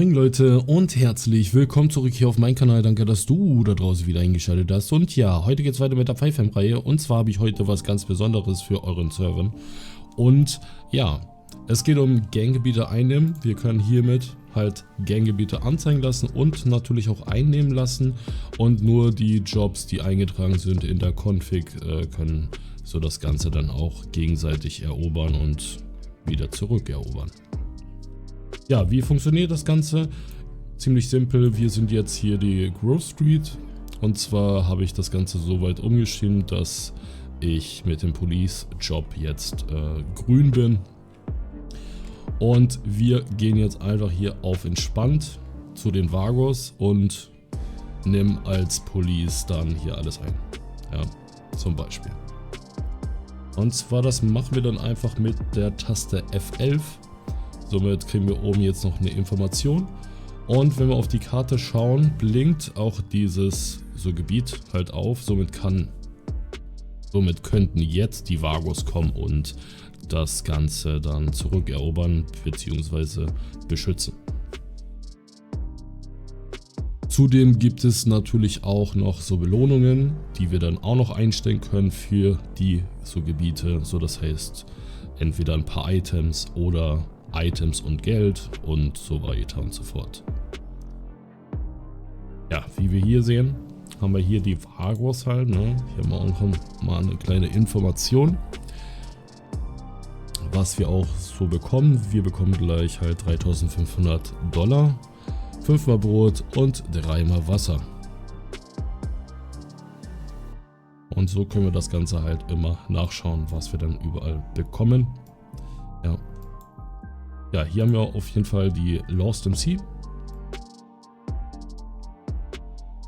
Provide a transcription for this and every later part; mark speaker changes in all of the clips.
Speaker 1: Moin Leute und herzlich willkommen zurück hier auf meinem Kanal. Danke, dass du da draußen wieder eingeschaltet hast. Und ja, heute geht es weiter mit der Pfeifheim-Reihe. Und zwar habe ich heute was ganz Besonderes für euren Server. Und ja, es geht um Ganggebiete einnehmen. Wir können hiermit halt Ganggebiete anzeigen lassen und natürlich auch einnehmen lassen. Und nur die Jobs, die eingetragen sind in der Config, können so das Ganze dann auch gegenseitig erobern und wieder zurückerobern. Ja, wie funktioniert das Ganze? Ziemlich simpel, wir sind jetzt hier die Grove Street und zwar habe ich das Ganze so weit umgeschrieben, dass ich mit dem Police Job jetzt grün bin. Und wir gehen jetzt einfach hier auf entspannt zu den Vagos und nehmen als Police dann hier alles ein. Ja, zum Beispiel. Und zwar das machen wir dann einfach mit der Taste F11. Somit kriegen wir oben jetzt noch eine Information. Und wenn wir auf die Karte schauen, blinkt auch dieses so Gebiet halt auf. Somit könnten jetzt die Vagos kommen und das Ganze dann zurückerobern bzw. beschützen. Zudem gibt es natürlich auch noch so Belohnungen, die wir dann auch noch einstellen können für die so Gebiete. So, das heißt entweder ein paar Items oder Items und Geld und so weiter und so fort. Ja, wie wir hier sehen, haben wir hier die Vagos halt. Ne? Hier haben wir auch noch mal eine kleine Information, was wir auch so bekommen. Wir bekommen gleich halt $3.500, 5-mal Brot und 3-mal Wasser. Und so können wir das Ganze halt immer nachschauen, was wir dann überall bekommen. Ja. Ja, hier haben wir auf jeden Fall die Lost MC.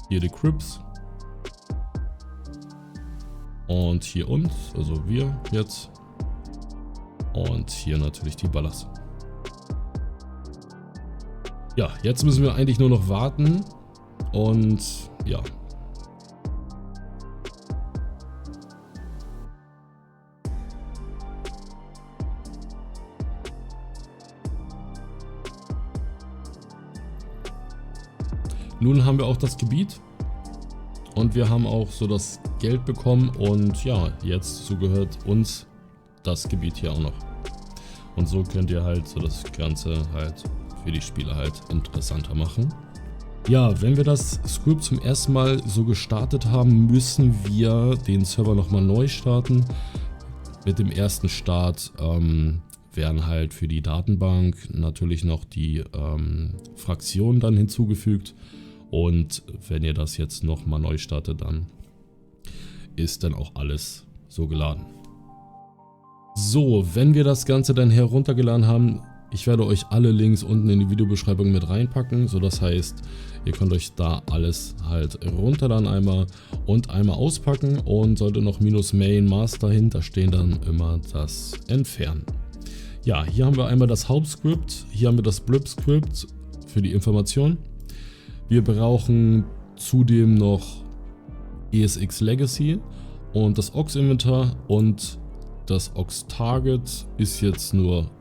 Speaker 1: Hier die Crips. Und hier uns, also wir jetzt. Und hier natürlich die Ballers. Ja, jetzt müssen wir eigentlich nur noch warten. Und ja. Nun haben wir auch das Gebiet und wir haben auch so das Geld bekommen und ja, jetzt so gehört uns das Gebiet hier auch noch. Und so könnt ihr halt so das Ganze halt für die Spieler halt interessanter machen. Ja, wenn wir das Script zum ersten Mal so gestartet haben, müssen wir den Server nochmal neu starten. Mit dem ersten Start werden halt für die Datenbank natürlich noch die Fraktionen dann hinzugefügt. Und wenn ihr das jetzt nochmal neu startet, dann ist dann auch alles so geladen. So, wenn wir das Ganze dann heruntergeladen haben, ich werde euch alle Links unten in die Videobeschreibung mit reinpacken. So, das heißt, ihr könnt euch da alles halt runterladen einmal und einmal auspacken. Und sollte noch -main Master dahinter stehen, dann immer das entfernen. Ja, hier haben wir einmal das Hauptscript, hier haben wir das Blip-Script für die Information. Wir brauchen zudem noch ESX Legacy und das Ox Inventar und das Ox Target ist jetzt nur,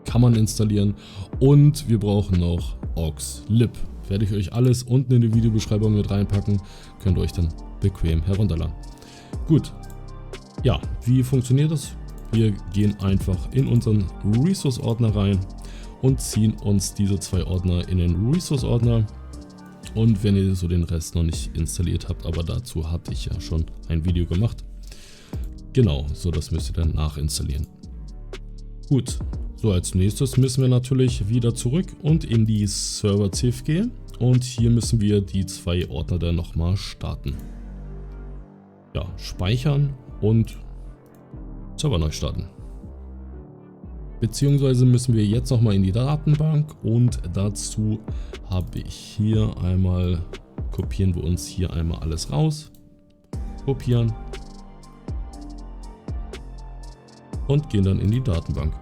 Speaker 1: kann man installieren, und wir brauchen noch Ox Lib. Werde ich euch alles unten in die Videobeschreibung mit reinpacken, könnt ihr euch dann bequem herunterladen. Gut, ja, wie funktioniert das? Wir gehen einfach in unseren Resource Ordner rein und ziehen uns diese zwei Ordner in den Resource Ordner. Und wenn ihr so den Rest noch nicht installiert habt, aber dazu hatte ich ja schon ein Video gemacht. Genau, so das müsst ihr dann nachinstallieren. Gut, so als nächstes müssen wir natürlich wieder zurück und in die Server CFG. Und hier müssen wir die zwei Ordner dann nochmal starten. Ja, speichern und Server neu starten. Beziehungsweise müssen wir jetzt nochmal in die Datenbank und dazu habe ich hier einmal, kopieren wir uns hier einmal alles raus, kopieren und gehen dann in die Datenbank.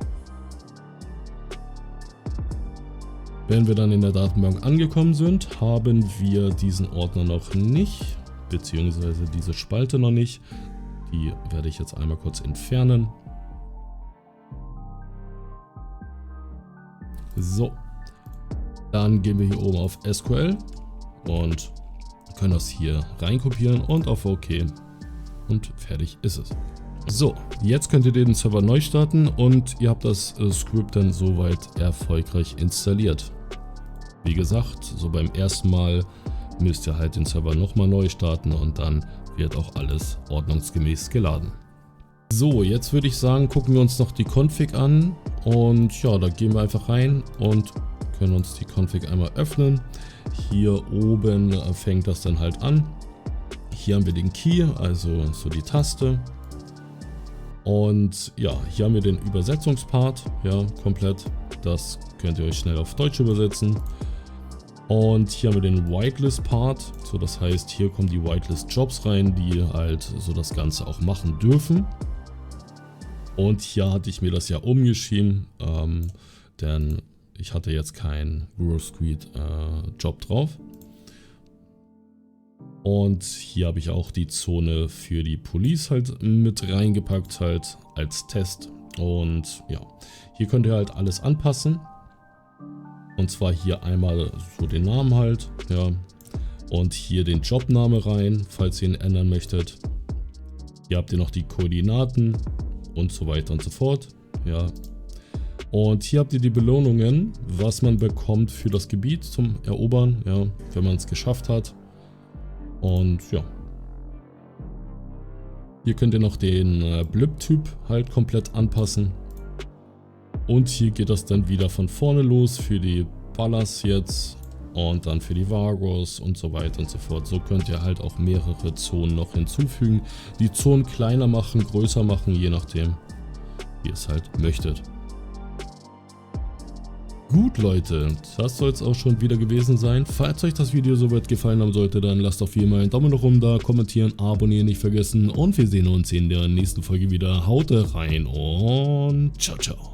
Speaker 1: Wenn wir dann in der Datenbank angekommen sind, haben wir diesen Ordner noch nicht, beziehungsweise diese Spalte noch nicht. Die werde ich jetzt einmal kurz entfernen. So, Dann gehen wir hier oben auf SQL und können das hier reinkopieren und auf OK und fertig ist es. So, jetzt könnt ihr den Server neu starten und ihr habt das Script dann soweit erfolgreich installiert. Wie gesagt, so beim ersten Mal müsst ihr halt den Server nochmal neu starten und dann wird auch alles ordnungsgemäß geladen. So, jetzt würde ich sagen, gucken wir uns noch die Config an und ja, da gehen wir einfach rein und können uns die Config einmal öffnen. Hier oben fängt das dann halt an. Hier haben wir den Key, also so die Taste. Und ja, hier haben wir den Übersetzungspart, ja, komplett. Das könnt ihr euch schnell auf Deutsch übersetzen. Und hier haben wir den Whitelist-Part, so das heißt, hier kommen die Whitelist-Jobs rein, die halt so das Ganze auch machen dürfen. Und hier hatte ich mir das ja umgeschrieben, denn ich hatte jetzt keinen Growth-Suite Job drauf. Und hier habe ich auch die Zone für die Police halt mit reingepackt, halt als Test. Und ja, hier könnt ihr halt alles anpassen. Und zwar hier einmal so den Namen halt, ja. Und hier den Jobname rein, falls ihr ihn ändern möchtet. Hier habt ihr noch die Koordinaten und so weiter und so fort, ja. Und hier habt ihr die Belohnungen, was man bekommt für das Gebiet zum Erobern, ja, wenn man es geschafft hat. Und ja. Hier könnt ihr noch den Blip-Typ halt komplett anpassen. Und hier geht das dann wieder von vorne los für die Ballas jetzt und dann für die Vargos und so weiter und so fort. So könnt ihr halt auch mehrere Zonen noch hinzufügen. Die Zonen kleiner machen, größer machen, je nachdem, wie ihr es halt möchtet. Gut Leute, das soll es auch schon wieder gewesen sein. Falls euch das Video soweit gefallen haben sollte, dann lasst auf jeden Fall einen Daumen nach oben da, kommentieren, abonnieren nicht vergessen und wir sehen uns in der nächsten Folge wieder. Haut rein und ciao ciao.